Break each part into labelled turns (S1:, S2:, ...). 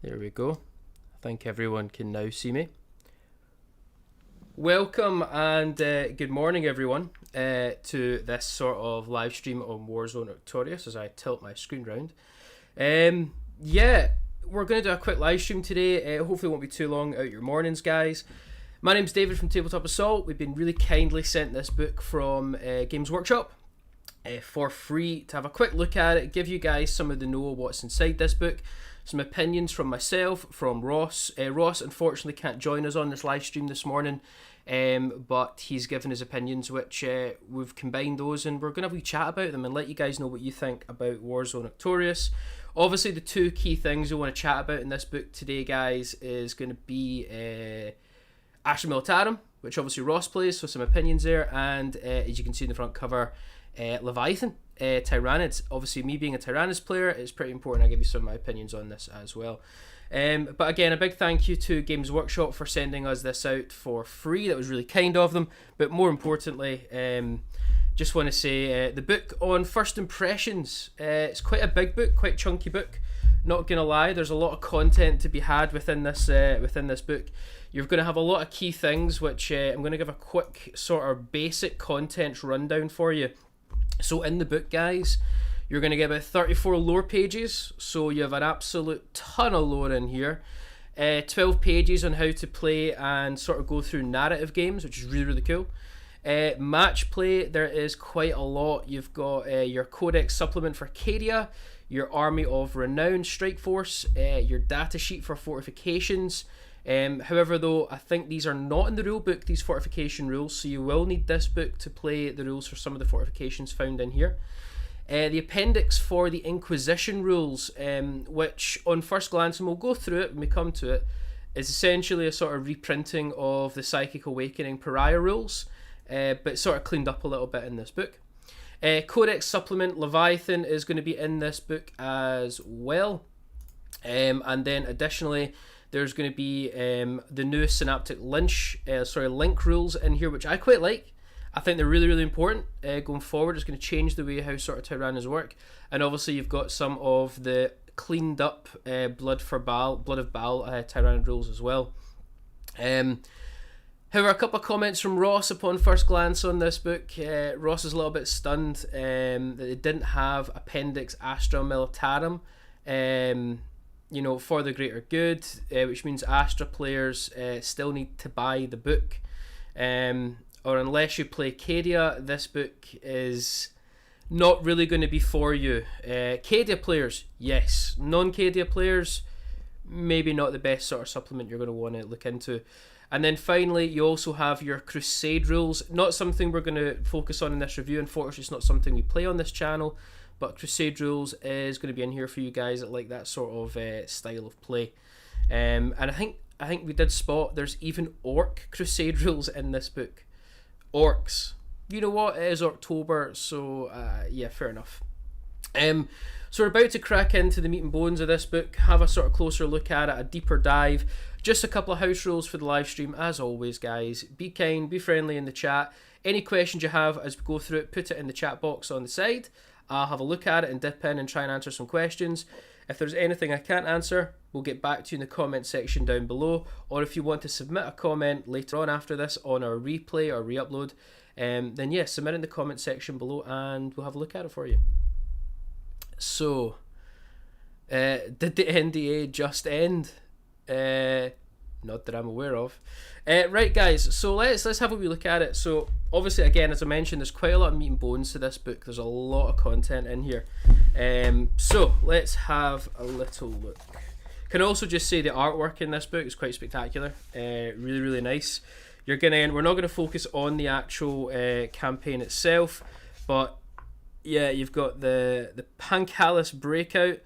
S1: There we go. I think everyone can now see me. Welcome and good morning everyone to this sort of live stream on Warzone Octarius as I tilt my screen round. Yeah, we're going to do a quick live stream today. Hopefully it won't be too long out your mornings, guys. My name's David from Tabletop Assault. We've been really kindly sent this book from Games Workshop for free to have a quick look at it, give you guys some of the know what's inside this book. Some opinions from myself, from Ross. Ross unfortunately can't join us on this live stream this morning, but he's given his opinions, which we've combined those, and we're going to have a wee chat about them and let you guys know what you think about Warzone Octarius. Obviously, the two key things we want to chat about in this book today, guys, is going to be Astra militarum, which obviously Ross plays, so some opinions there, and as you can see in the front cover, leviathan. Tyranids. Obviously, me being a Tyranids player, it's pretty important I give you some of my opinions on this as well. But again, a big thank you to Games Workshop for sending us this out for free. That was really kind of them. But more importantly, just want to say the book on first impressions. It's quite a big book, quite chunky book. Not gonna lie, there's a lot of content to be had within this book. You're going to have a lot of key things, which I'm going to give a quick sort of basic content rundown for you. So in the book, guys, you're going to get about 34 lore pages, so you have an absolute ton of lore in here. 12 pages on how to play and sort of go through narrative games, which is really, really cool. Match play, there is quite a lot. You've got your codex supplement for Cadian, your army of renown strike force, your data sheet for fortifications. However, though, I think these are not in the rule book, these fortification rules, so you will need this book to play the rules for some of the fortifications found in here. The appendix for the Inquisition rules, which on first glance, and we'll go through it when we come to it, is essentially a sort of reprinting of the Psychic Awakening Pariah rules, but sort of cleaned up a little bit in this book. Codex supplement Leviathan is going to be in this book as well. And then additionally, there's going to be the new Synaptic link rules in here, which I quite like. I think they're really, really important going forward. It's going to change the way how sort of Tyranids work. And obviously you've got some of the cleaned up Blood of Baal Tyranid rules as well. However, a couple of comments from Ross upon first glance on this book. Ross is a little bit stunned that they didn't have Appendix Astra militarum. For the greater good, which means Astra players still need to buy the book. Or unless you play Cadian, this book is not really going to be for you. Cadian players, yes. Non-Cadian players, maybe not the best sort of supplement you're going to want to look into. And then finally, you also have your Crusade rules. Not something we're going to focus on in this review. Unfortunately, it's not something we play on this channel. But Crusade rules is going to be in here for you guys that like that sort of style of play. And I think we did spot there's even Orc Crusade rules in this book. Orcs. You know what? It is October, so yeah, fair enough. So we're about to crack into the meat and bones of this book, have a sort of closer look at it, a deeper dive. Just a couple of house rules for the live stream, as always, guys. Be kind, be friendly in the chat. Any questions you have as we go through it, put it in the chat box on the side. I'll have a look at it and dip in and try and answer some questions. If there's anything I can't answer, we'll get back to you in the comment section down below. Or if you want to submit a comment later on after this on our replay or re-upload, then yeah, submit in the comment section below and we'll have a look at it for you. So, did the NDA just end? Not that I'm aware of. Right, guys, so let's have a wee look at it. So obviously, again, as I mentioned, there's quite a lot of meat and bones to this book. There's a lot of content in here. So let's have a little look. Can also just say the artwork in this book is quite spectacular. Really, really nice. We're not gonna focus on the actual campaign itself, but yeah, you've got the Pancalis breakout.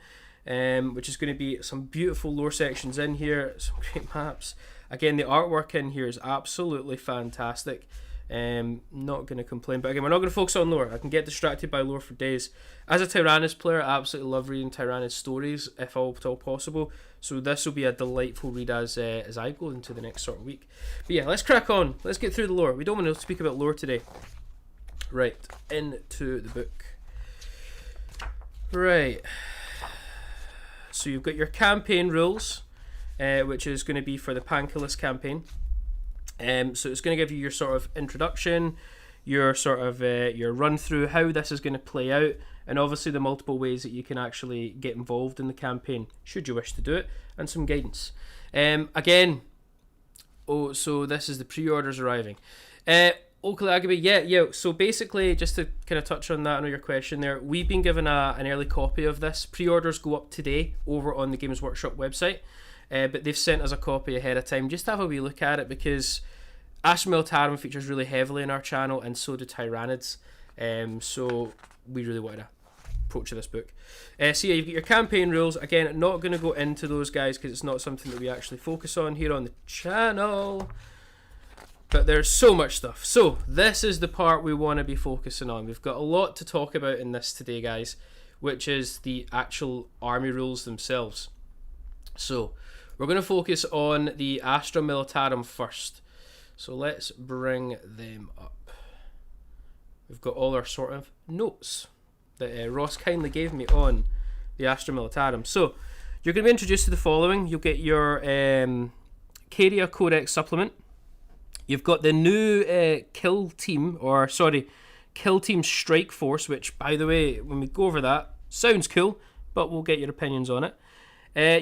S1: Which is going to be some beautiful lore sections in here, some great maps. Again, the artwork in here is absolutely fantastic. Not going to complain, but again, we're not going to focus on lore. I can get distracted by lore for days. As a Tyranids player, I absolutely love reading Tyranid stories, if all at all possible. So this will be a delightful read as I go into the next sort of week. But yeah, let's crack on. Let's get through the lore. We don't want to speak about lore today. Right, into the book. Right. So you've got your campaign rules. which is going to be for the Panculus campaign. So it's going to give you your sort of introduction, your sort of your run through how this is going to play out, and obviously the multiple ways that you can actually get involved in the campaign should you wish to do it, and some guidance. Again, so this is the pre-orders arriving. Yeah. So basically, just to kind of touch on that, I know your question there, we've been given an early copy of this. Pre-orders go up today over on the Games Workshop website, but they've sent us a copy ahead of time just to have a wee look at it, because Astra Militarum features really heavily in our channel, and so do Tyranids. So we really want to approach this book. So yeah, you've got your campaign rules. Again, not going to go into those guys because it's not something that we actually focus on here on the channel. But there's so much stuff. So this is the part we want to be focusing on. We've got a lot to talk about in this today, guys, which is the actual army rules themselves. So we're going to focus on the Astra Militarum first. So let's bring them up. We've got all our sort of notes that Ross kindly gave me on the Astra Militarum. So you're going to be introduced to the following. You'll get your Cadia Codex supplement. You've got the new Kill Team Strike Force, which, by the way, when we go over that, sounds cool, but we'll get your opinions on it.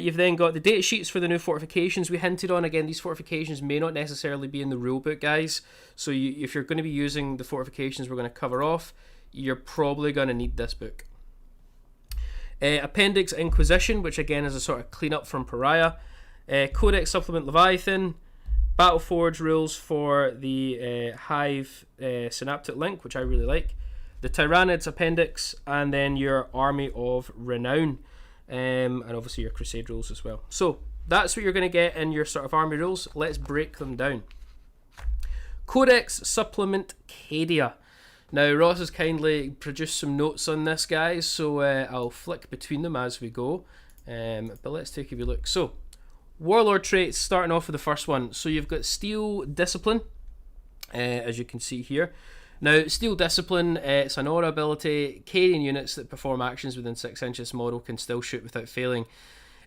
S1: You've then got the data sheets for the new fortifications we hinted on. Again, these fortifications may not necessarily be in the rulebook, guys. So if you're going to be using the fortifications we're going to cover off, you're probably going to need this book. Appendix Inquisition, which again is a sort of cleanup from Pariah. Codex Supplement Leviathan. Battleforge rules for the Hive Synaptic link, which I really like. The Tyranids Appendix, and then your Army of Renown. And obviously your Crusade rules as well. So that's what you're going to get in your sort of army rules. Let's break them down. Codex Supplement Cadia. Now Ross has kindly produced some notes on this, guys, so I'll flick between them as we go. But let's take a wee look. So Warlord traits, starting off with the first one. So you've got Steel Discipline, as you can see here. Now, Steel Discipline, it's an aura ability. Cadian units that perform actions within 6 inches model can still shoot without failing.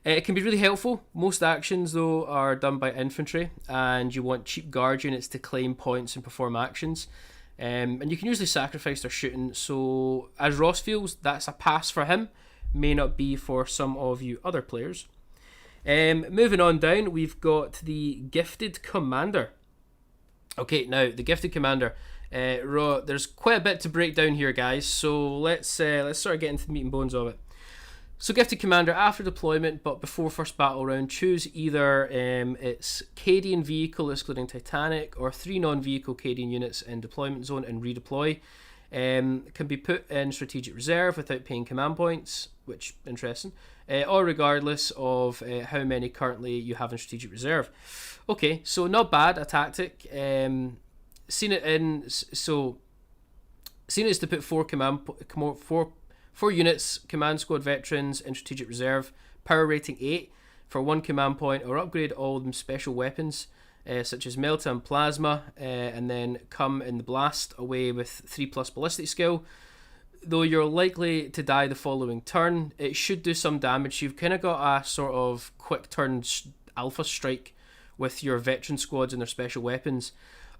S1: It can be really helpful. Most actions, though, are done by infantry, and you want cheap guard units to claim points and perform actions. And you can usually sacrifice their shooting, so as Ross feels, that's a pass for him. May not be for some of you other players. Moving on down, we've got the Gifted Commander. Okay, now, the Gifted Commander. There's quite a bit to break down here, guys, so let's sort of get into the meat and bones of it. So Gifted Commander, after deployment but before first battle round, choose either its Cadian vehicle excluding Titanic or 3 non-vehicle Cadian units in deployment zone and redeploy. Can be put in strategic reserve without paying command points, which interesting, or regardless of how many currently you have in strategic reserve. Okay, so not bad, a tactic. Seen it is to put 4 units command squad veterans in strategic reserve, power rating 8 for 1 command point, or upgrade all of them special weapons such as militarum plasma, and then come in the blast away with 3+ ballistic skill. Though you're likely to die the following turn, it should do some damage. You've kind of got a sort of quick turn alpha strike with your veteran squads and their special weapons.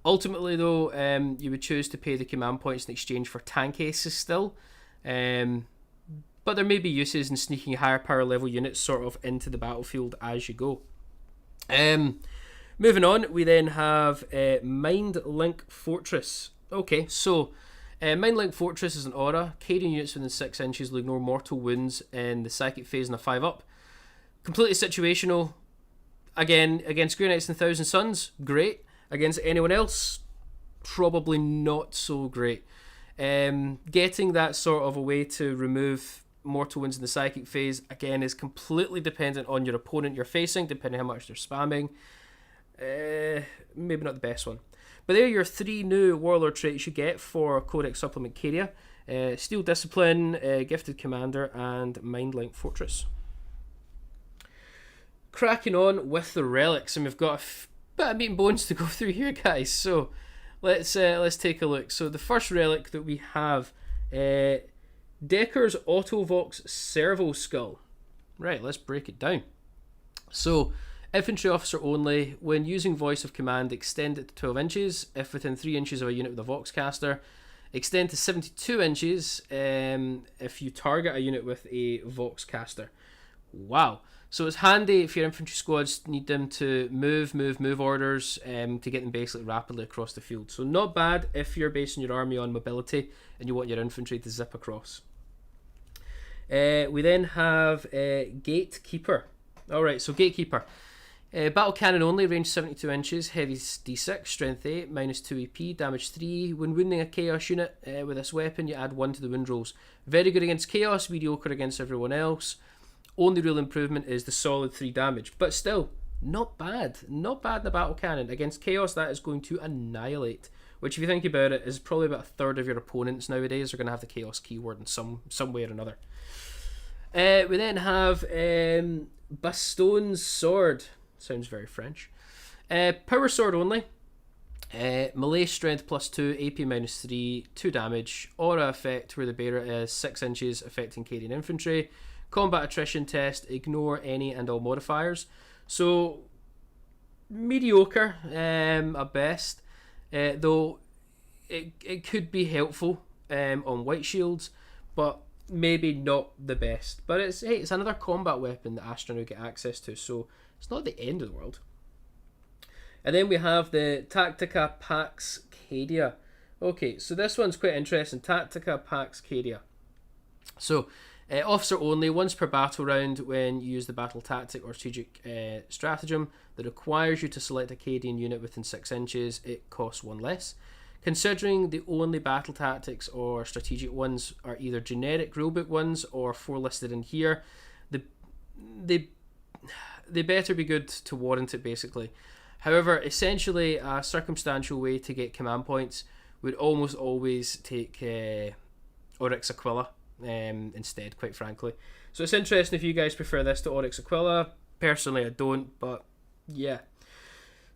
S1: Ultimately, though, you would choose to pay the command points in exchange for tank aces still. But there may be uses in sneaking higher power level units sort of into the battlefield as you go. Moving on, we then have Mind Link Fortress. Okay, so Mind Link Fortress is an aura. Cadian units within 6 inches will ignore mortal wounds in the psychic phase and a 5-up. Completely situational. Again, against Grey Knights and Thousand Suns, great. Against anyone else, probably not so great. Getting that sort of a way to remove mortal wounds in the psychic phase, again, is completely dependent on your opponent you're facing, depending how much they're spamming. Maybe not the best one. But there are your 3 new Warlord traits you get for Codex Supplement Cadia. Steel Discipline, Gifted Commander, and Mind Link Fortress. Cracking on with the relics, and we've got a bit of meat and bones to go through here, guys. So let's take a look. So the first relic that we have, Decker's Autovox Servo Skull. Right, let's break it down. So Infantry officer only. When using voice of command, extend it to 12 inches. If within 3 inches of a unit with a Voxcaster, extend to 72 inches if you target a unit with a Voxcaster. Wow. So it's handy if your infantry squads need them to move orders to get them basically rapidly across the field. So not bad if you're basing your army on mobility and you want your infantry to zip across. We then have Gatekeeper. Alright, so Gatekeeper. Battle cannon only, range 72 inches, heavy d6, strength 8, minus 2 EP, damage 3. When wounding a chaos unit with this weapon, you add 1 to the wound rolls. Very good against chaos, mediocre against everyone else. Only real improvement is the solid 3 damage, but still, not bad. Not bad in the battle cannon. Against chaos, that is going to annihilate, which if you think about it, is probably about a third of your opponents nowadays are going to have the chaos keyword in some way or another. We then have Baston's Sword. Sounds very French. Power Sword only. Melee strength plus 2, AP minus 3, 2 damage. Aura effect where the bearer is 6 inches, affecting Cadian infantry. Combat attrition test, ignore any and all modifiers. So, mediocre at best. Though it could be helpful on white shields, but maybe not the best. But it's another combat weapon that Astra now get access to, so it's not the end of the world. And then we have the Tactica Pax Cadia. Okay, so this one's quite interesting. Tactica Pax Cadia. So, officer only, once per battle round when you use the battle tactic or strategic stratagem that requires you to select a Cadian unit within 6 inches, it costs 1 less. Considering the only battle tactics or strategic ones are either generic rulebook ones or 4 listed in here, they better be good to warrant it basically. However, essentially a circumstantial way to get command points would almost always take Oryx Aquila instead, quite frankly. So it's interesting if you guys prefer this to Oryx Aquila. Personally I don't, but yeah.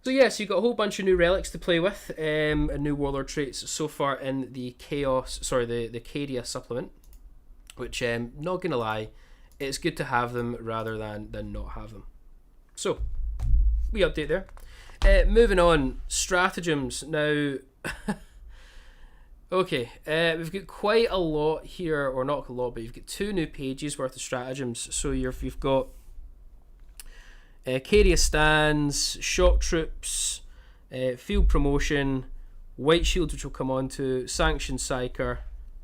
S1: So yes, you've got a whole bunch of new relics to play with and new warlord traits so far in the the Cadia supplement, which not gonna lie, it's good to have them rather than not have them. So we update there. Moving on, stratagems now. Okay, we've got quite a lot here, or not a lot, but you've got 2 new pages worth of stratagems. So you've got Cadia stands, shock troops, field promotion, white shield, which we'll come on to, sanctioned psyker,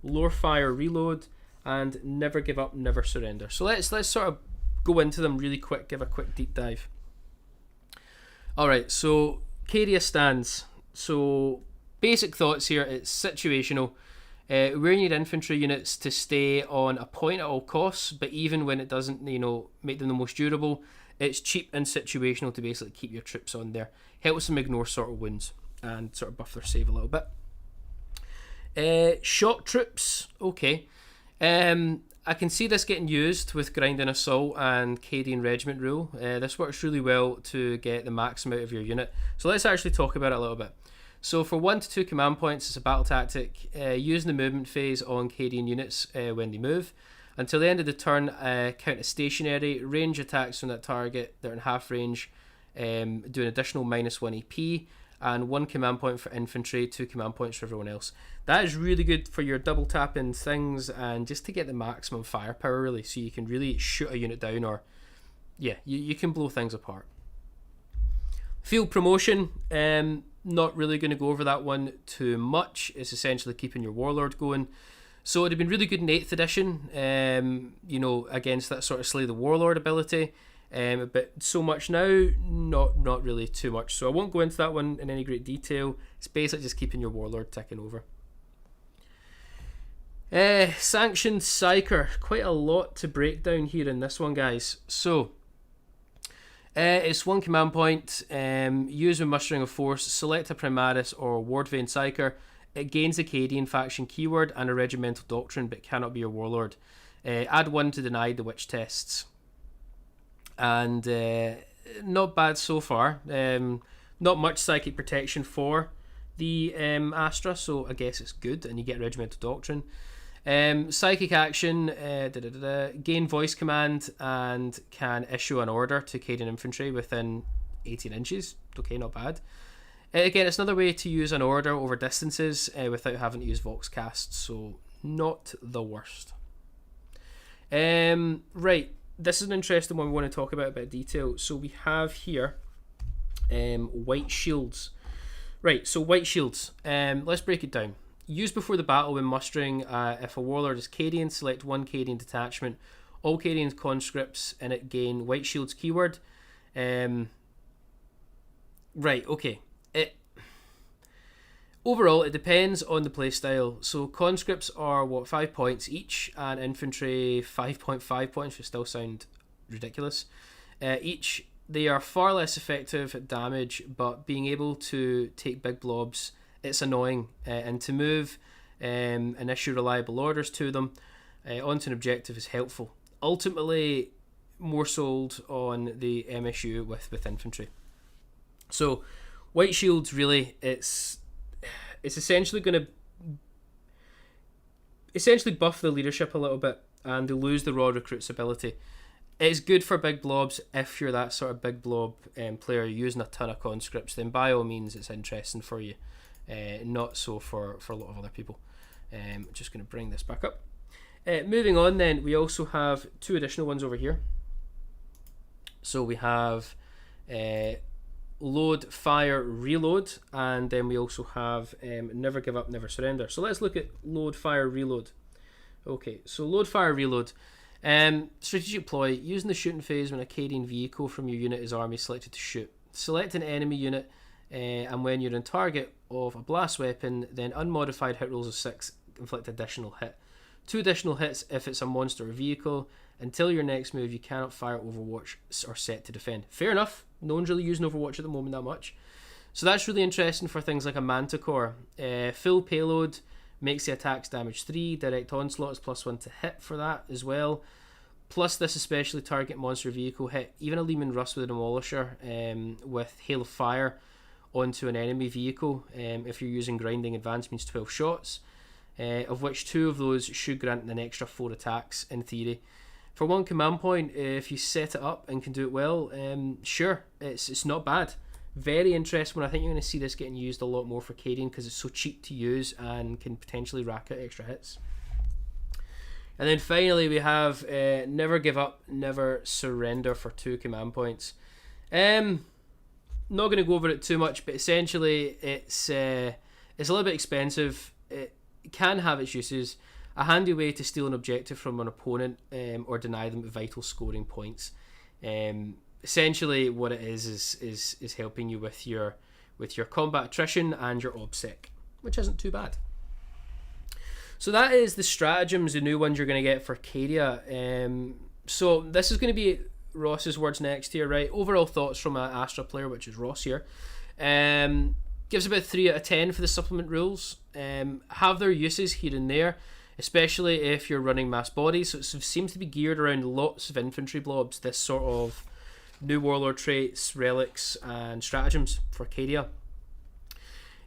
S1: lore fire reload, and never give up, never surrender. So let's sort of go into them really quick, give a quick deep dive. Alright, so Cadia stands. So basic thoughts here, it's situational. We need infantry units to stay on a point at all costs, but even when it doesn't, make them the most durable, it's cheap and situational to basically keep your troops on there. Helps them ignore sort of wounds and sort of buff their save a little bit. Shock troops, okay. I can see this getting used with Grinding Assault and Cadian Regiment rule. This works really well to get the max out of your unit. So let's actually talk about it a little bit. So for 1 to 2 command points, it's a battle tactic. Using the movement phase on Cadian units when they move. Until the end of the turn, count as stationary. Range attacks from that target, they're in half range. Do an additional -1 EP. And 1 command point for infantry, 2 command points for everyone else. That is really good for your double tapping things and just to get the maximum firepower really, so you can really shoot a unit down, or yeah, you can blow things apart. Field promotion, not really going to go over that one too much. It's essentially keeping your warlord going. So it'd have been really good in 8th edition, against that sort of slay the warlord ability. But so much now, not really too much. So I won't go into that one in any great detail. It's basically just keeping your warlord ticking over. Sanctioned Psyker. Quite a lot to break down here in this one, guys. So, it's 1 command point. Use with Mustering of Force. Select a Primaris or Wardvane Psyker. It gains the Cadian faction keyword and a regimental doctrine, but cannot be your warlord. Add 1 to deny the witch tests. And not bad so far. Not much psychic protection for the Astra, so I guess it's good, and you get regimental doctrine. Psychic action, gain voice command, and can issue an order to Cadian infantry within 18 inches. Okay, not bad. Again, it's another way to use an order over distances without having to use Vox casts, so not the worst. Right, this is an interesting one we want to talk about a bit of detail. So we have here white shields. Right, so white shields. Let's break it down. Used before the battle when mustering. If a warlord is Cadian, select one Cadian detachment. All Cadian conscripts in it gain white shields keyword. Right, okay. Overall, it depends on the playstyle. So conscripts are 5 points each, and infantry 5.5 points, which still sound ridiculous. Each. They are far less effective at damage, but being able to take big blobs, it's annoying. And to move and issue reliable orders to them onto an objective is helpful. Ultimately, more sold on the MSU with infantry. So, white shields, really, it's essentially going to buff the leadership a little bit, and they lose the raw recruits ability. It's good for big blobs if you're that sort of big blob player using a ton of conscripts. Then by all means, it's interesting for you. Not so for a lot of other people. Just going to bring this back up. Moving on, then we also have two additional ones over here. So we have load, fire, reload, and then we also have never give up, never surrender. So let's look at load, fire, reload. Okay, so load, fire, reload. Strategic ploy, using the shooting phase when a Cadian vehicle from your unit is army selected to shoot. Select an enemy unit, and when you're in target of a blast weapon, then unmodified hit rolls of 6 inflict additional hit. 2 additional hits if it's a monster or vehicle. Until your next move, you cannot fire Overwatch or set to defend. Fair enough. No one's really using Overwatch at the moment that much. So that's really interesting for things like a Manticore. Full payload makes the attacks damage 3. Direct onslaught is +1 to hit for that as well. Plus this especially target monster vehicle hit. Even a Lehman Russ with a Demolisher with Hail of Fire onto an enemy vehicle. If you're using grinding, advance means 12 shots. Of which 2 of those should grant an extra 4 attacks in theory. For 1 command point, if you set it up and can do it well, sure, it's not bad. Very interesting one. I think you're going to see this getting used a lot more for Cadian because it's so cheap to use and can potentially rack out extra hits. And then finally we have never give up, never surrender for 2 command points. Not going to go over it too much, but essentially it's a little bit expensive. It can have its uses. A handy way to steal an objective from an opponent or deny them vital scoring points. Essentially what it is helping you with your combat attrition and your obsec, which isn't too bad. So that is the stratagems, the new ones you're going to get for Cadia. So this is going to be Ross's words next here, right? Overall thoughts from an Astra player, which is Ross here. Gives about 3 out of 10 for the supplement rules. Have their uses here and there, especially if you're running mass bodies. So it seems to be geared around lots of infantry blobs, this sort of new warlord traits, relics, and stratagems for Cadia.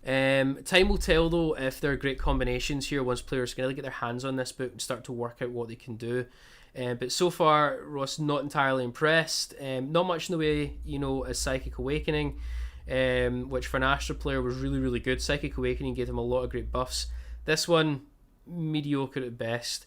S1: Time will tell though if there are great combinations here once players can really get their hands on this book and start to work out what they can do. But so far, Ross not entirely impressed. Not much in the way, as Psychic Awakening, which for an Astra player was really, really good. Psychic Awakening gave him a lot of great buffs. This one, mediocre at best.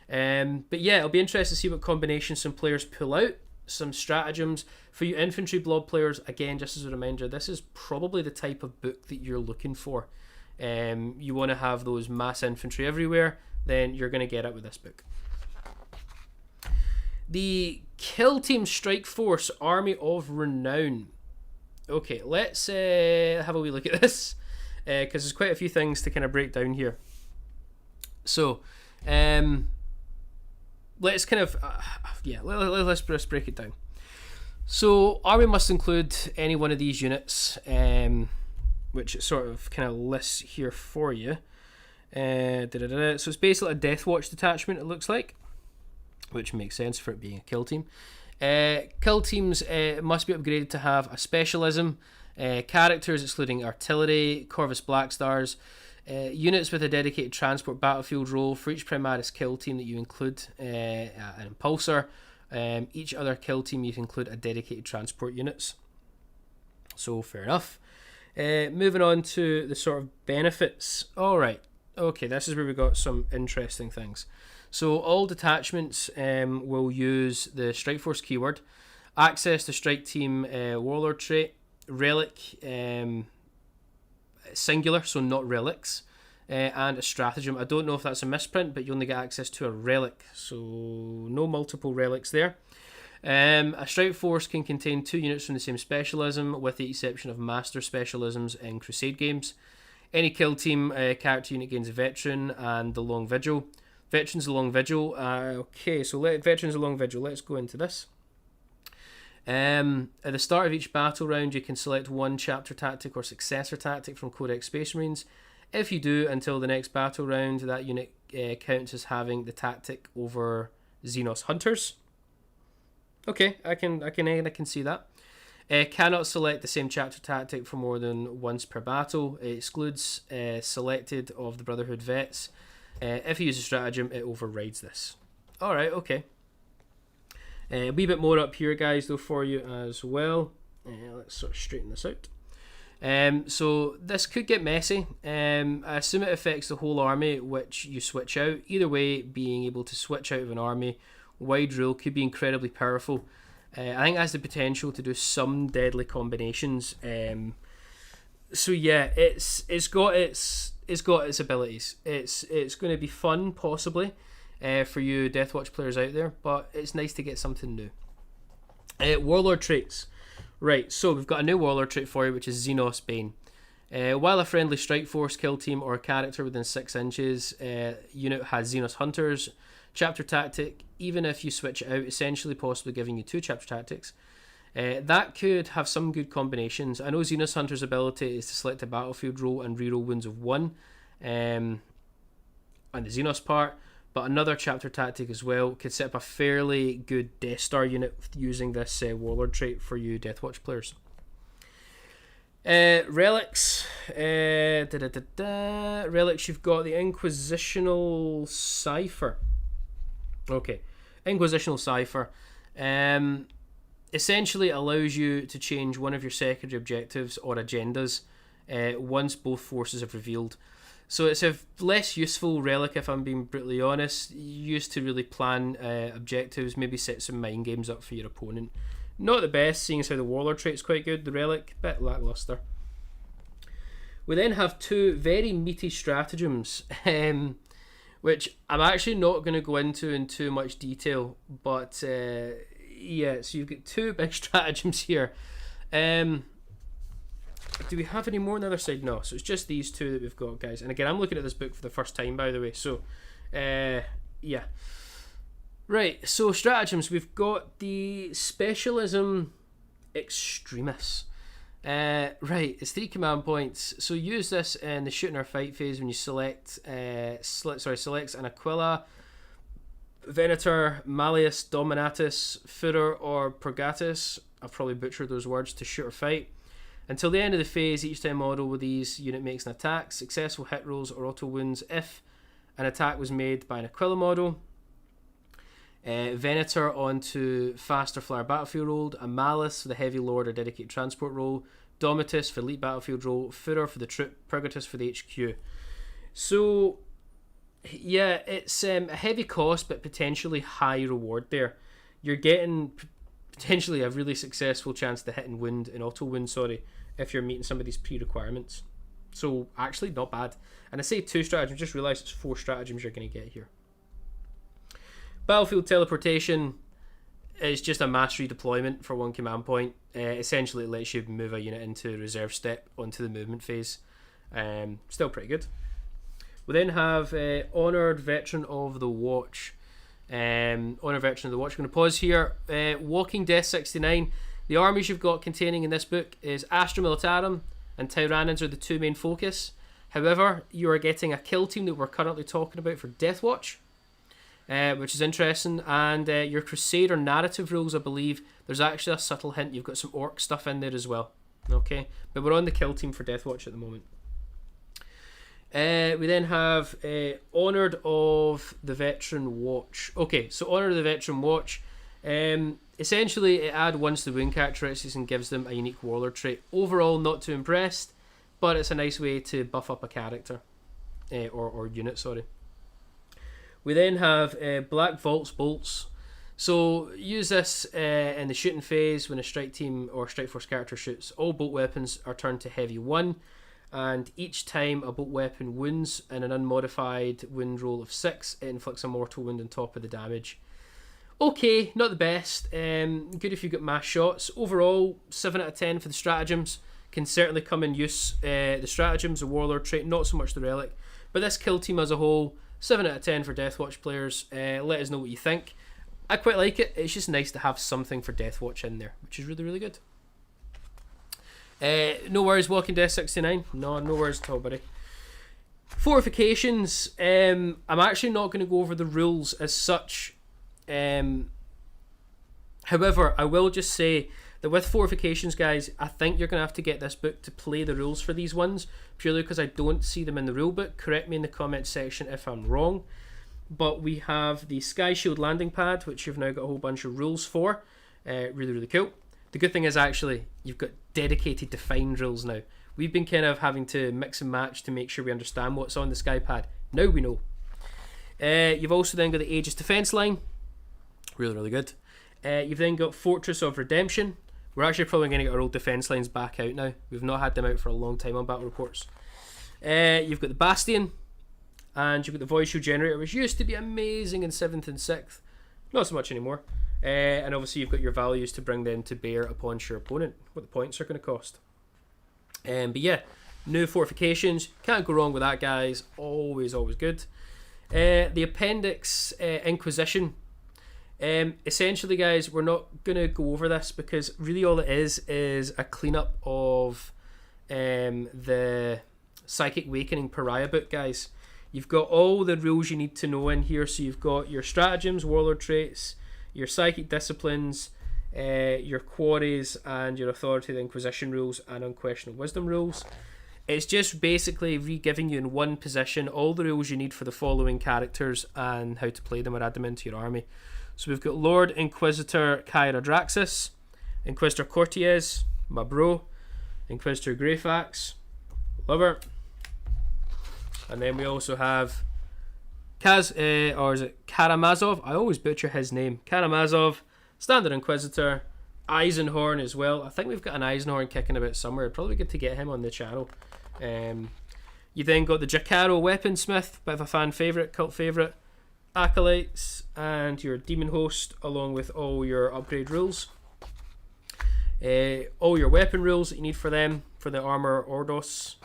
S1: But yeah, it'll be interesting to see what combinations some players pull out. Some stratagems. For you infantry blob players, again, just as a reminder, this is probably the type of book that you're looking for. You want to have those mass infantry everywhere, then you're going to get it with this book. The Kill Team Strike Force Army of Renown. Okay, let's have a wee look at this, because there's quite a few things to kind of break down here. So, let's kind of let's break it down. So army must include any one of these units, which it sort of kind of lists here for you. So it's basically a Deathwatch detachment, it looks like, which makes sense for it being a kill team. Kill teams must be upgraded to have a specialism. Characters excluding artillery, Corvus Black Stars, Units with a dedicated transport battlefield role. For each Primaris kill team that you include an impulsor, each other kill team you can include a dedicated transport units. So fair enough. Moving on to the sort of benefits. Alright, okay, this is where we got some interesting things. So all detachments will use the Strike Force keyword, access to Strike Team Warlord trait, relic singular, so not relics, and a stratagem. I don't know if that's a misprint, but you only get access to a relic, so no multiple relics there. A Strike Force can contain 2 units from the same specialism, with the exception of Master Specialisms in Crusade games. Any kill team character unit gains a Veteran and the Long Vigil. Veterans the Long Vigil. Okay, so Veterans the Long Vigil. Let's go into this. At the start of each battle round, you can select one chapter tactic or successor tactic from Codex Space Marines. If you do, until the next battle round, that unit counts as having the tactic over Xenos Hunters. Okay, I can see that. Cannot select the same chapter tactic for more than once per battle. It excludes selected of the Brotherhood vets. If you use a stratagem, it overrides this. Alright, okay. A wee bit more up here, guys, though, for you as well. Let's sort of straighten this out. So this could get messy. I assume it affects the whole army, which you switch out. Either way, being able to switch out of an army, wide rule, could be incredibly powerful. I think it has the potential to do some deadly combinations. So yeah, it's got its abilities. It's going to be fun, possibly, for you Deathwatch players out there, but it's nice to get something new. Warlord traits. Right, so we've got a new Warlord trait for you, which is Xenos Bane. While a friendly Strike Force kill team or a character within 6 inches unit has Xenos Hunters, chapter tactic, even if you switch it out, essentially possibly giving you 2 chapter tactics, that could have some good combinations. I know Xenos Hunter's ability is to select a battlefield roll and reroll wounds of 1 on the Xenos part, but another chapter tactic as well could set up a fairly good Death Star unit using this Warlord trait for you Deathwatch players. Relics. Relics, you've got the Inquisitional Cipher. Okay, Inquisitional Cipher. Essentially allows you to change one of your secondary objectives or agendas once both forces have revealed. So it's a less useful relic, if I'm being brutally honest. Used to really plan objectives, maybe set some mind games up for your opponent. Not the best, seeing as how the Warlord trait's quite good. The relic, bit lackluster. We then have 2 very meaty stratagems, which I'm actually not going to go into in too much detail, but yeah, so you've got 2 big stratagems here. Do we have any more on the other side? No, so it's just these 2 that we've got, guys. And again, I'm looking at this book for the first time, by the way, so yeah. Right, so stratagems. We've got the Specialism Extremis. Right, it's 3 command points. So use this in the shooting or fight phase when you selects an Aquila, Venator, Malleus, Dominatus, Führer, or Purgatus. I've probably butchered those words, to shoot or fight. Until the end of the phase, each time model with these unit makes an attack, successful hit rolls or auto wounds if an attack was made by an Aquila model. Venator onto faster flyer battlefield roll, a Malleus for the heavy lord or dedicated transport role, Domitus for elite battlefield role, Führer for the troop, Purgatus for the HQ. So yeah, it's a heavy cost but potentially high reward there. You're getting potentially a really successful chance to hit and wound and auto wound, if you're meeting some of these pre-requirements. So actually not bad. And I say 2 stratagems, just realised it's 4 stratagems you're going to get here. Battlefield teleportation is just a mass redeployment for 1 command point. Essentially it lets you move a unit into reserve step onto the movement phase. Still pretty good. We then have Honoured Veteran of the Watch. Honoured Veteran of the Watch. I'm going to pause here. Walking Death 69. The armies you've got containing in this book is Astra Militarum and Tyranids are the 2 main focus. However, you are getting a kill team that we're currently talking about for Deathwatch, which is interesting. And your Crusader narrative rules, I believe, there's actually a subtle hint. You've got some orc stuff in there as well. Okay, but we're on the kill team for Deathwatch at the moment. We then have Honoured of the Veteran Watch. Okay, so Honoured of the Veteran Watch. Essentially, it adds once the wound characteristics and gives them a unique warlord trait. Overall, not too impressed, but it's a nice way to buff up a character. Or unit, sorry. We then have Black Vault's Bolts. So use this in the shooting phase when a strike team or strike force character shoots. All bolt weapons are turned to heavy 1, and each time a bolt weapon wounds in an unmodified wound roll of 6, it inflicts a mortal wound on top of the damage. Okay, not the best. Good if you get mass shots. Overall, 7 out of 10 for the stratagems. Can certainly come in use. The stratagems, the warlord trait, not so much the relic. But this kill team as a whole, 7 out of 10 for Deathwatch players. Let us know what you think. I quite like it. It's just nice to have something for Deathwatch in there, which is really, really good. No worries, Walking Death 69. No worries at all, buddy. Fortifications. I'm actually not going to go over the rules as such. However, I will just say that with fortifications, guys, I think you're going to have to get this book to play the rules for these ones, purely because I don't see them in the rule book. Correct me in the comments section if I'm wrong. But we have the Sky Shield landing pad, which you've now got a whole bunch of rules for. Really, really cool. The good thing is actually you've got dedicated defined rules now. We've been kind of having to mix and match to make sure we understand what's on the Sky pad. Now we know. You've also then got the Aegis defense line. Really, really good. You've then got Fortress of Redemption. We're actually probably going to get our old defense lines back out now. We've not had them out for a long time on battle reports. You've got the Bastion. And you've got the Void Shield Generator, which used to be amazing in 7th and 6th. Not so much anymore. And obviously you've got your values to bring them to bear upon your opponent, what the points are going to cost. But yeah, new fortifications. Can't go wrong with that, guys. Always, always good. The Appendix Inquisition. Essentially, guys, we're not going to go over this because really all it is a cleanup of the Psychic Awakening Pariah book, guys. You've got all the rules you need to know in here. So you've got your stratagems, warlord traits, your psychic disciplines, your quarries, and your authority of the Inquisition rules and unquestionable wisdom rules. It's just basically re-giving you in one position all the rules you need for the following characters and how to play them or add them into your army. So we've got Lord Inquisitor Kyra Draxus, Inquisitor Cortez, my bro, Inquisitor Greyfax, love her. And then we also have Karamazov. I always butcher his name. Karamazov, Standard Inquisitor, Eisenhorn as well. I think we've got an Eisenhorn kicking about somewhere. It'd probably be good to get him on the channel. You then got the Jacaro Weaponsmith, bit of a fan favourite, cult favourite, Acolytes, and your Demon Host, along with all your upgrade rules. All your weapon rules that you need for them, for the Armour Ordos,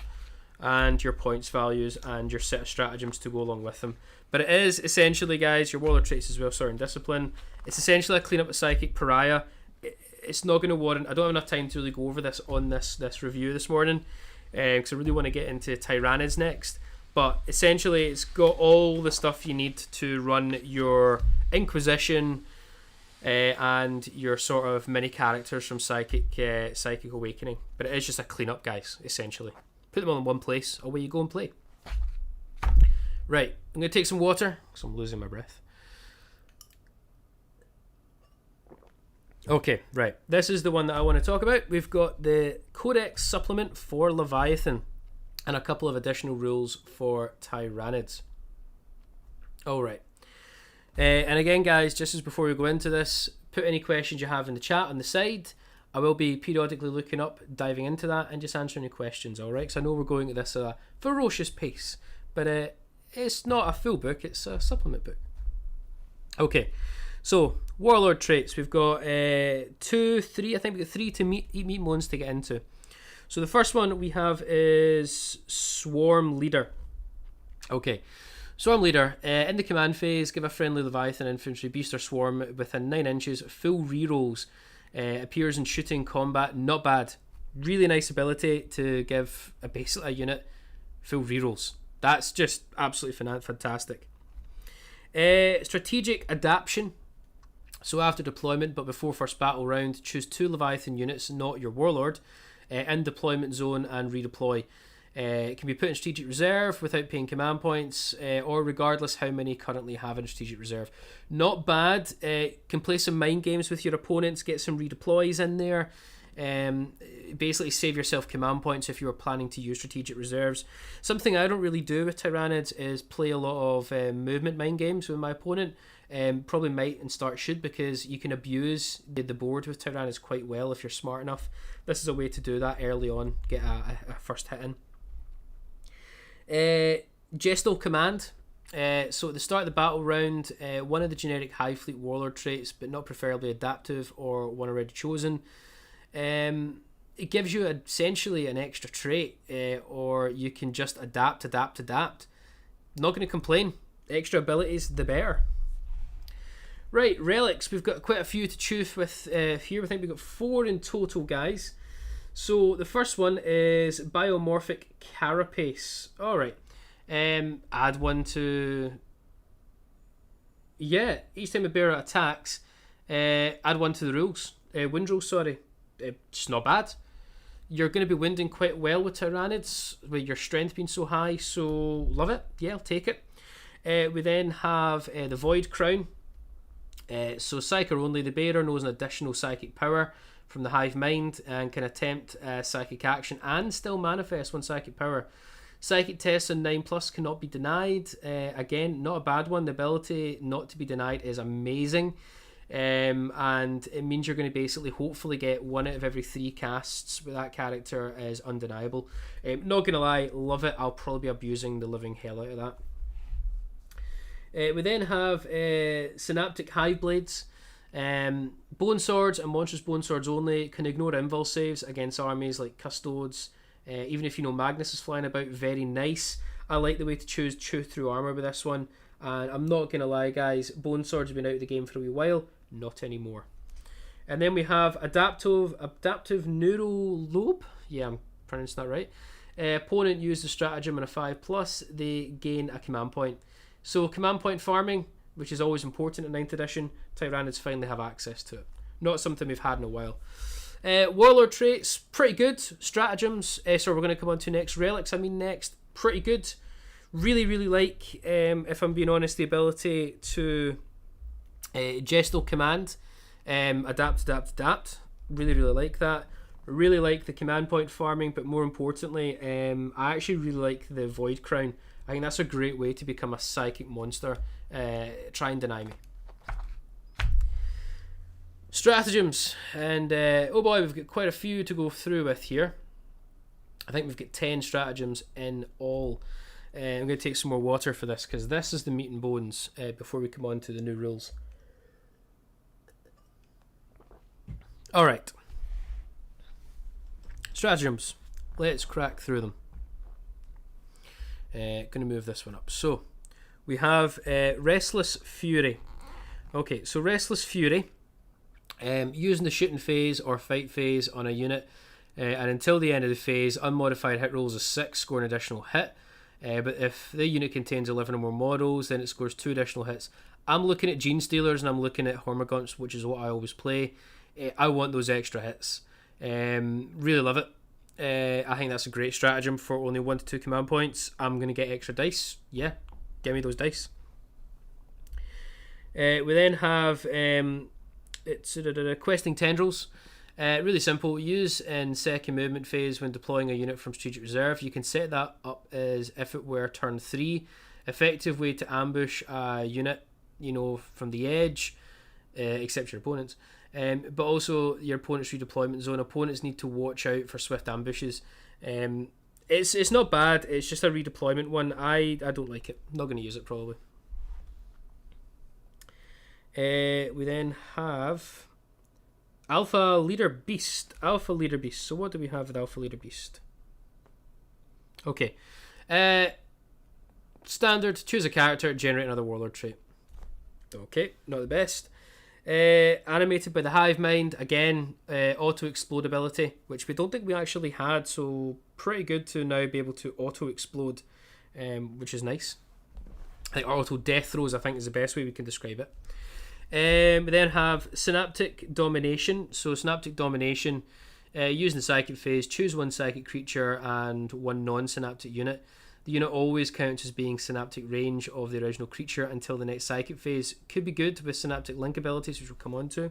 S1: and your points values and your set of stratagems to go along with them. But it is essentially, guys, your warlord traits as well, sorry, and discipline. It's essentially a clean up of Psychic Pariah. It's not going to warrant, I don't have enough time to really go over this on this review this morning, because I really want to get into Tyranids next. But essentially it's got all the stuff you need to run your Inquisition and your sort of mini characters from Psychic Awakening. But it is just a clean up, guys, essentially. Put them all in one place, away you go and play. Right, I'm going to take some water because I'm losing my breath. Okay, right. This is the one that I want to talk about. We've got the Codex Supplement for Leviathan and a couple of additional rules for Tyranids. Alright. And again, guys, just as before we go into this, put any questions you have in the chat on the side. I will be periodically looking up, diving into that, and just answering your questions, alright? Because I know we're going at this at a ferocious pace, but it's not a full book, it's a supplement book. Okay, so warlord traits. We've got 2, 3, I think we've got 3 to meet modes to get into. So the first one we have is Swarm Leader. Okay, Swarm Leader. In the command phase, give a friendly Leviathan infantry beast or swarm within 9 inches full rerolls. Appears in shooting combat, not bad. Really nice ability to give basically a unit full rerolls. That's just absolutely fantastic. Strategic Adaptation. So after deployment but before first battle round, choose 2 Leviathan units, not your warlord, in deployment zone and redeploy. It can be put in strategic reserve without paying command points, or regardless how many currently have in strategic reserve. Not bad. Can play some mind games with your opponents, get some redeploys in there. Basically save yourself command points if you were planning to use strategic reserves. Something I don't really do with Tyranids is play a lot of movement mind games with my opponent. Probably might and start should, because you can abuse the board with Tyranids quite well if you're smart enough. This is a way to do that early on, get a first hit in. Gestal Command. So at the start of the battle round, one of the generic High Fleet Warlord traits, but not preferably adaptive or one already chosen, it gives you essentially an extra trait, or you can just adapt. Not going to complain. Extra abilities, the better. Right, relics. We've got quite a few to choose with here. I think we've got 4 in total, guys. So the first one is Biomorphic Carapace. Alright. Add one to... Yeah, each time a bearer attacks, add one to the rules. Wind rules, sorry. It's not bad. You're going to be winding quite well with Tyranids, with your strength being so high, so love it. Yeah, I'll take it. We then have the Void Crown. So Psyker only, the bearer knows an additional psychic power from the hive mind and can attempt psychic action and still manifest one psychic power. Psychic tests on 9+ cannot be denied. Again, not a bad one. The ability not to be denied is amazing. And it means you're going to basically hopefully get 1 out of every 3 casts with that character is undeniable. Not going to lie, love it. I'll probably be abusing the living hell out of that. We then have Synaptic Hive Blades. Bone Swords and Monstrous Bone Swords only can ignore invul saves against armies like Custodes. Even if you know Magnus is flying about, very nice. I like the way to choose Chew Through Armour with this one. And I'm not going to lie, guys, Bone Swords have been out of the game for a wee while. Not anymore. And then we have Adaptive Neural Lobe. Yeah, I'm pronouncing that right. Opponent used the stratagem on a 5+, they gain a command point. So command point farming, which is always important in 9th edition, Tyranids finally have access to it. Not something we've had in a while. Warlord traits, pretty good. Stratagems, so we're going to come on to next. Relics, next. Pretty good. Really, really like, if I'm being honest, the ability to Gestal Command. Adapt. Really, really like that. Really like the command point farming, but more importantly, I actually really like the Void Crown. I think that's a great way to become a psychic monster. Try and deny me. Stratagems. And oh boy, we've got quite a few to go through with here. I think we've got 10 stratagems in all. I'm going to take some more water for this, because this is the meat and bones before we come on to the new rules. Alright. Stratagems. Let's crack through them. Going to move this one up. So, we have Restless Fury. Okay, so Restless Fury, using the shooting phase or fight phase on a unit, and until the end of the phase, unmodified hit rolls a 6, score an additional hit. But if the unit contains 11 or more models, then it scores 2 additional hits. I'm looking at Gene Stealers and I'm looking at Hormagaunts, which is what I always play. I want those extra hits. Really love it. I think that's a great stratagem for only 1 to 2 command points. I'm going to get extra dice. Yeah, give me those dice. We then have Questing Tendrils. Really simple. Use in second movement phase when deploying a unit from strategic reserve. You can set that up as if it were turn 3. Effective way to ambush a unit, from the edge, except your opponents. But also your opponent's redeployment zone. Opponents need to watch out for swift ambushes. It's not bad. It's just a redeployment one. I don't like it. I'm not going to use it probably. We then have Alpha Leader Beast. So what do we have with Alpha Leader Beast? Okay. Standard. Choose a character. Generate another Warlord trait. Okay. Not the best. Animated by the Hive Mind. Again, auto explode ability, which we don't think we actually had. So pretty good to now be able to auto explode, which is nice. Like auto death throws, I think, is the best way we can describe it. We then have Synaptic Domination. So Synaptic Domination Using the psychic phase, choose one psychic creature and one non-synaptic unit. The unit always counts as being synaptic range of the original creature until the next psychic phase. Could be good with synaptic link abilities, which we'll come on to.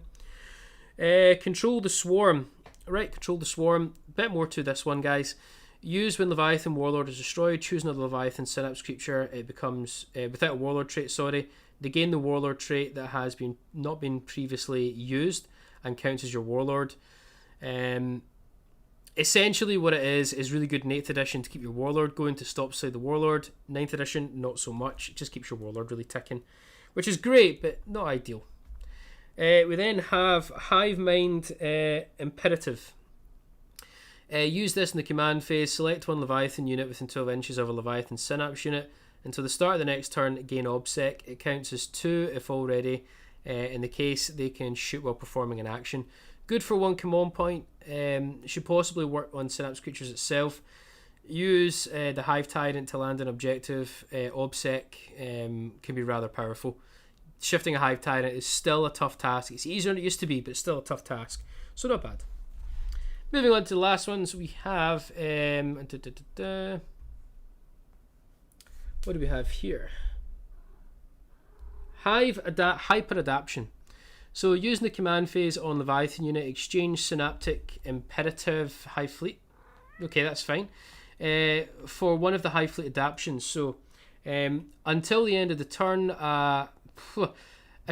S1: Control the swarm. Right, control the swarm. Bit more to this one, guys. Use when Leviathan Warlord is destroyed. Choose another Leviathan Synapse creature. It becomes, without a Warlord trait, sorry. They gain the Warlord trait that has not been previously used and counts as your Warlord. Essentially what it is really good in 8th edition to keep your Warlord going, to stop Slay the Warlord. 9th edition, not so much. It just keeps your Warlord really ticking, which is great, but not ideal. We then have Hive Mind Imperative. Use this in the command phase. Select one Leviathan unit within 12 inches of a Leviathan Synapse unit. Until the start of the next turn, gain Obsec. It counts as 2 if already. In the case, they can shoot while performing an action. Good for 1 command point. Should possibly work on Synapse creatures itself. Use the Hive Tyrant to land an objective. Obsec can be rather powerful. Shifting a Hive Tyrant is still a tough task. It's easier than it used to be, but it's still a tough task. So not bad. Moving on to the last ones, we have... what do we have here? Hyper Adaption. So using the command phase on Leviathan unit, exchange Synaptic Imperative Hive Fleet. Okay, that's fine. For one of the Hive Fleet adaptions. So until the end of the turn, a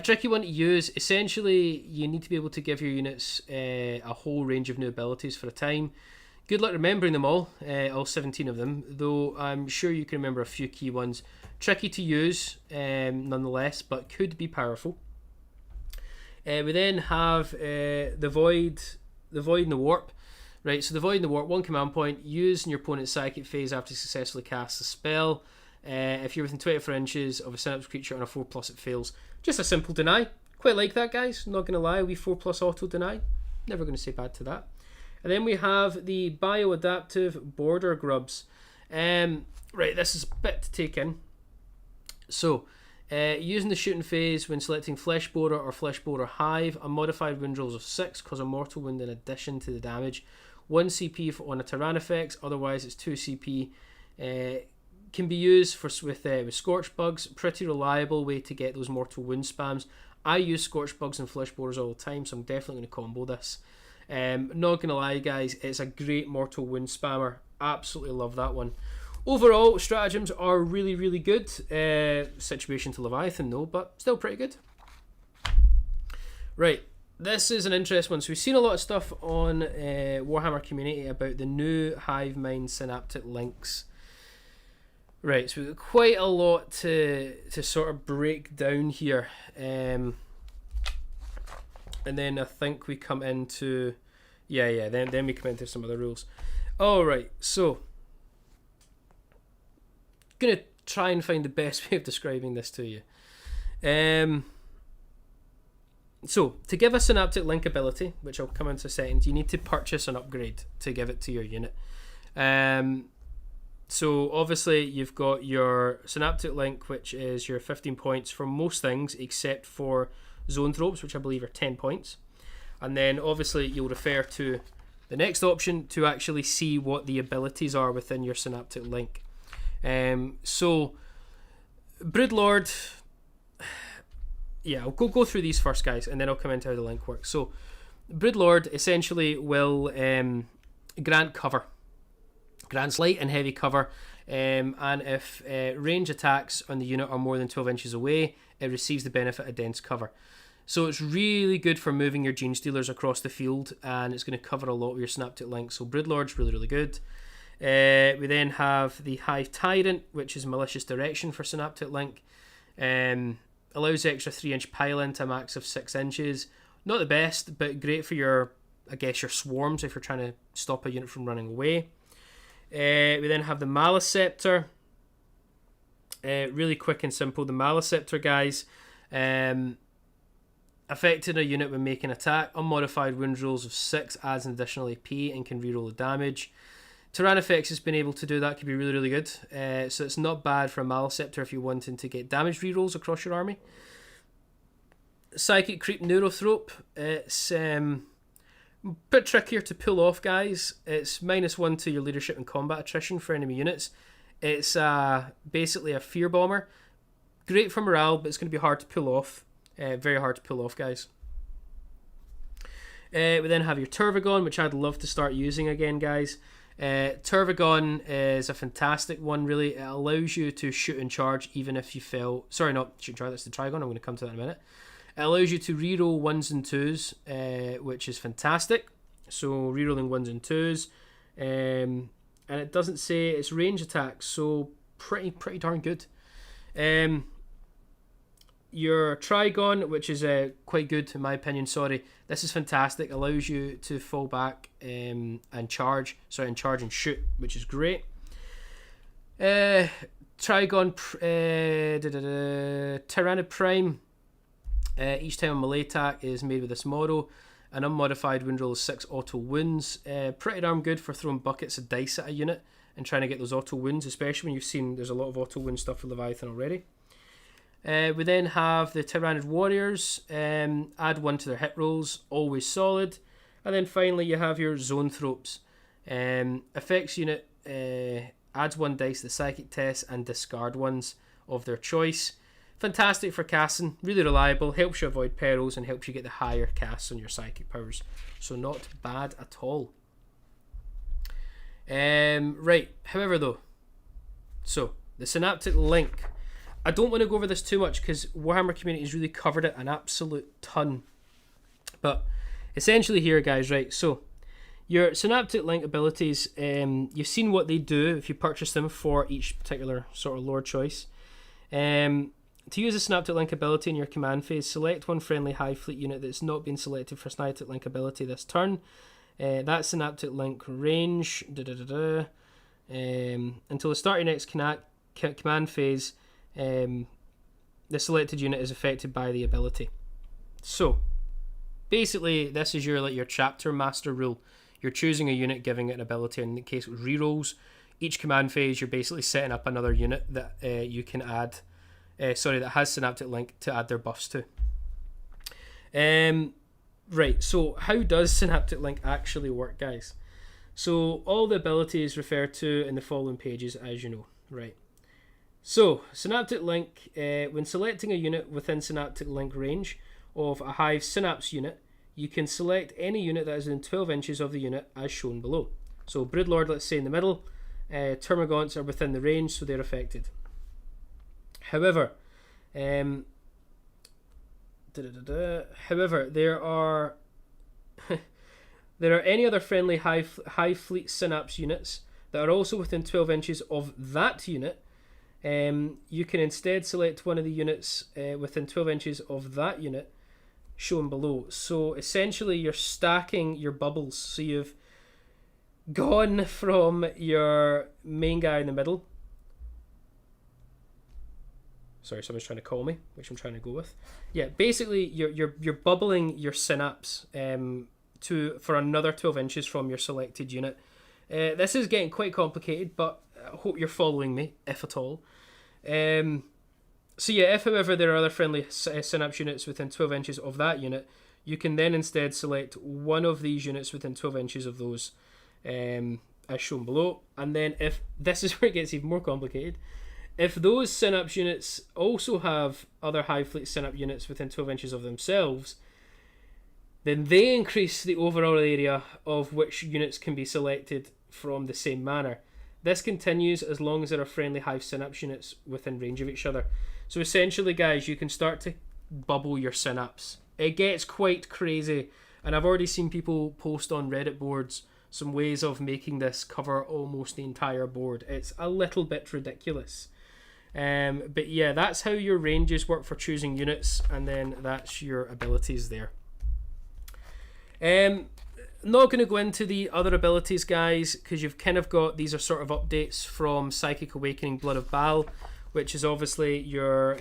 S1: tricky one to use. Essentially, you need to be able to give your units a whole range of new abilities for a time. Good luck remembering them all 17 of them, though I'm sure you can remember a few key ones. Tricky to use, nonetheless, but could be powerful. We then have the Void and the Warp. Right, so the Void and the Warp, 1 command point, use in your opponent's psychic phase after you successfully cast a spell. If you're within 24 inches of a Synapse creature on a 4+, it fails. Just a simple deny. Quite like that, guys. Not going to lie, we 4+ auto deny. Never going to say bad to that. And then we have the Bioadaptive Border Grubs. Right, this is a bit to take in. So, using the shooting phase when selecting Flesh Borer or Flesh Borer Hive, a modified wound rolls of 6 cause a mortal wound in addition to the damage. 1 CP on a Tyrannifex, otherwise it's 2 CP. Can be used with Scorch Bugs. Pretty reliable way to get those mortal wound spams. I use Scorch Bugs and Flesh Borers all the time, so I'm definitely going to combo this. Not going to lie, guys, it's a great mortal wound spammer. Absolutely love that one. Overall, stratagems are really, really good. Situation to Leviathan, though, but still pretty good. Right, this is an interesting one. So we've seen a lot of stuff on Warhammer community about the new Hive Mind Synaptic links. Right, so we've got quite a lot to sort of break down here. And then I think we come into... then we come into some of the rules. Alright, so... going to try and find the best way of describing this to you. So, to give a Synaptic Link ability, which I'll come into a second, you need to purchase an upgrade to give it to your unit. So, obviously, you've got your Synaptic Link, which is your 15 points for most things, except for Zone Tropes, which I believe are 10 points. And then, obviously, you'll refer to the next option to actually see what the abilities are within your Synaptic Link. So, Broodlord, I'll go through these first, guys, and then I'll come into how the link works. So, Broodlord essentially will grant cover. Grants light and heavy cover, and if range attacks on the unit are more than 12 inches away, it receives the benefit of dense cover. So it's really good for moving your Gene Stealers across the field, and it's going to cover a lot of your Synaptic Links. So Broodlord's really, really good. We then have the Hive Tyrant, which is Malicious Direction for Synaptic Link. Allows extra 3-inch pile-in to a max of 6 inches. Not the best, but great for your swarms if you're trying to stop a unit from running away. We then have the Maleceptor. Really quick and simple. The Maleceptor, guys, affecting a unit when making attack. Unmodified wound rolls of 6 adds an additional AP and can reroll the damage. Tyrannifex has been able to do that. Could be really, really good. So it's not bad for a Maleceptor if you're wanting to get damage rerolls across your army. Psychic Creep Neurothrope. It's Bit trickier to pull off, guys. It's -1 to your leadership and combat attrition for enemy units. It's basically a fear bomber. Great for morale, but it's going to be hard to pull off. Very hard to pull off, guys. We then have your Turvagon, which I'd love to start using again, guys. Turvagon is a fantastic one, really. It allows you to shoot and charge even if you fail. Sorry, not shoot and charge, that's the Trigon. I'm going to come to that in a minute. It allows you to reroll 1s and 2s, which is fantastic. So rerolling 1s and 2s. And it doesn't say it's range attacks, so pretty darn good. Your Trigon, which is quite good in my opinion, sorry. This is fantastic. Allows you to fall back and charge and shoot, which is great. Trigon, Tyranid Prime. Each time a melee attack is made with this model, an unmodified wound roll is 6 auto wounds. Pretty darn good for throwing buckets of dice at a unit and trying to get those auto wounds, especially when you've seen there's a lot of auto wound stuff for Leviathan already. We then have the Tyranid Warriors. Add 1 to their hit rolls, always solid. And then finally you have your Zoanthropes. Effects unit adds 1 dice to the psychic test and discard ones of their choice. Fantastic for casting, really reliable, helps you avoid perils and helps you get the higher casts on your psychic powers. So not bad at all. Right, however though, so the Synaptic Link. I don't want to go over this too much because Warhammer community's really covered it an absolute ton. But essentially here, guys, right, so your Synaptic Link abilities, you've seen what they do if you purchase them for each particular sort of lore choice. To use a Synaptic Link ability in your command phase, select one friendly Hive Fleet unit that's not been selected for Synaptic Link ability this turn. That Synaptic Link range until the start of your next command phase, the selected unit is affected by the ability. So basically this is your chapter master rule. You're choosing a unit, giving it an ability. In the case of rerolls, each command phase you're basically setting up another unit that you can add that has Synaptic Link to add their buffs to. Right, so how does Synaptic Link actually work, guys? So all the abilities referred to in the following pages, as you know, right? So Synaptic Link, when selecting a unit within Synaptic Link range of a Hive Synapse unit, you can select any unit that is within 12 inches of the unit as shown below. So Broodlord, let's say in the middle, Termagants are within the range, so they're affected. However, there are any other friendly Hive Fleet Synapse units that are also within 12 inches of that unit. You can instead select one of the units within 12 inches of that unit shown below. So essentially you're stacking your bubbles. So you've gone from your main guy in the middle. Sorry, someone's trying to call me, which I'm trying to go with. Yeah, basically you're bubbling your Synapse for another 12 inches from your selected unit. This is getting quite complicated, but I hope you're following me, if at all. So yeah, if however there are other friendly Synapse units within 12 inches of that unit, you can then instead select one of these units within 12 inches of those, as shown below. And then if this is where it gets even more complicated, if those Synapse units also have other Hive Fleet Synapse units within 12 inches of themselves, then they increase the overall area of which units can be selected from the same manner. This continues as long as there are friendly Hive Synapse units within range of each other. So essentially, guys, you can start to bubble your Synapse. It gets quite crazy, and I've already seen people post on Reddit boards some ways of making this cover almost the entire board. It's a little bit ridiculous. But yeah, that's how your ranges work for choosing units, and then that's your abilities there. Not going to go into the other abilities, guys, because you've kind of got, these are sort of updates from Psychic Awakening Blood of Baal, which is obviously your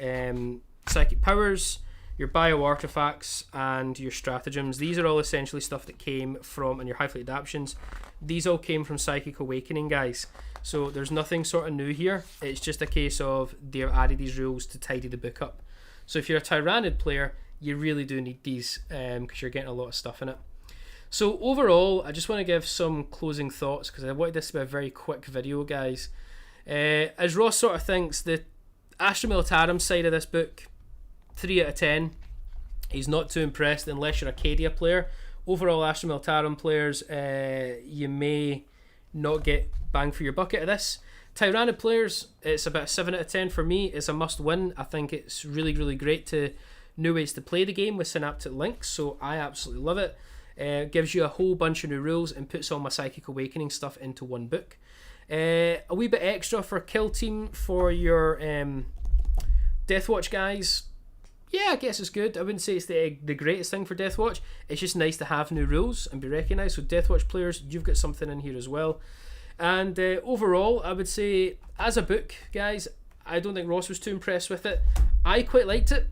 S1: psychic powers, your bio artifacts, and your stratagems. These are all essentially stuff that came from, and your Hive Fleet adaptions, these all came from Psychic Awakening, guys. So there's nothing sort of new here. It's just a case of they've added these rules to tidy the book up. So if you're a Tyranid player, you really do need these because you're getting a lot of stuff in it. So overall, I just want to give some closing thoughts because I wanted this to be a very quick video, guys. As Ross sort of thinks, the Astra Militarum side of this book, 3 out of 10. He's not too impressed unless you're a Cadia player. Overall, Astra Militarum players, you may not get bang for your buck out of this. Tyranid players, it's about 7 out of 10 for me. It's a must win. I think it's really, really great to new ways to play the game with Synaptic links, so I absolutely love it. Gives you a whole bunch of new rules and puts all my Psychic Awakening stuff into one book. A wee bit extra for kill team for your Deathwatch guys. Yeah, I guess it's good. I wouldn't say it's the greatest thing for Deathwatch. It's just nice to have new rules and be recognised. So Deathwatch players, you've got something in here as well. And overall, I would say as a book, guys, I don't think Ross was too impressed with it. I quite liked it.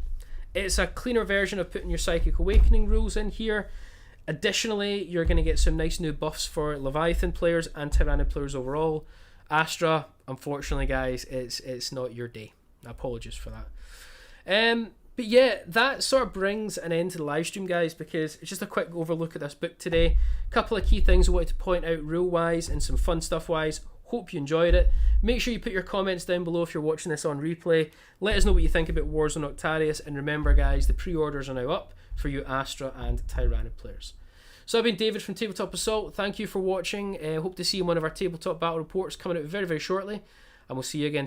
S1: It's a cleaner version of putting your Psychic Awakening rules in here. Additionally, you're going to get some nice new buffs for Leviathan players and Tyranid players overall. Astra, unfortunately, guys, it's not your day. Apologies for that. But yeah, that sort of brings an end to the live stream, guys, because it's just a quick overlook at this book today. Couple of key things I wanted to point out rule-wise and some fun stuff-wise. Hope you enjoyed it. Make sure you put your comments down below if you're watching this on replay. Let us know what you think about Warzone Octarius. And remember, guys, the pre-orders are now up for you Astra and Tyranid players. So I've been David from Tabletop Assault. Thank you for watching. Hope to see you in one of our Tabletop Battle Reports coming out very, very shortly. And we'll see you again soon.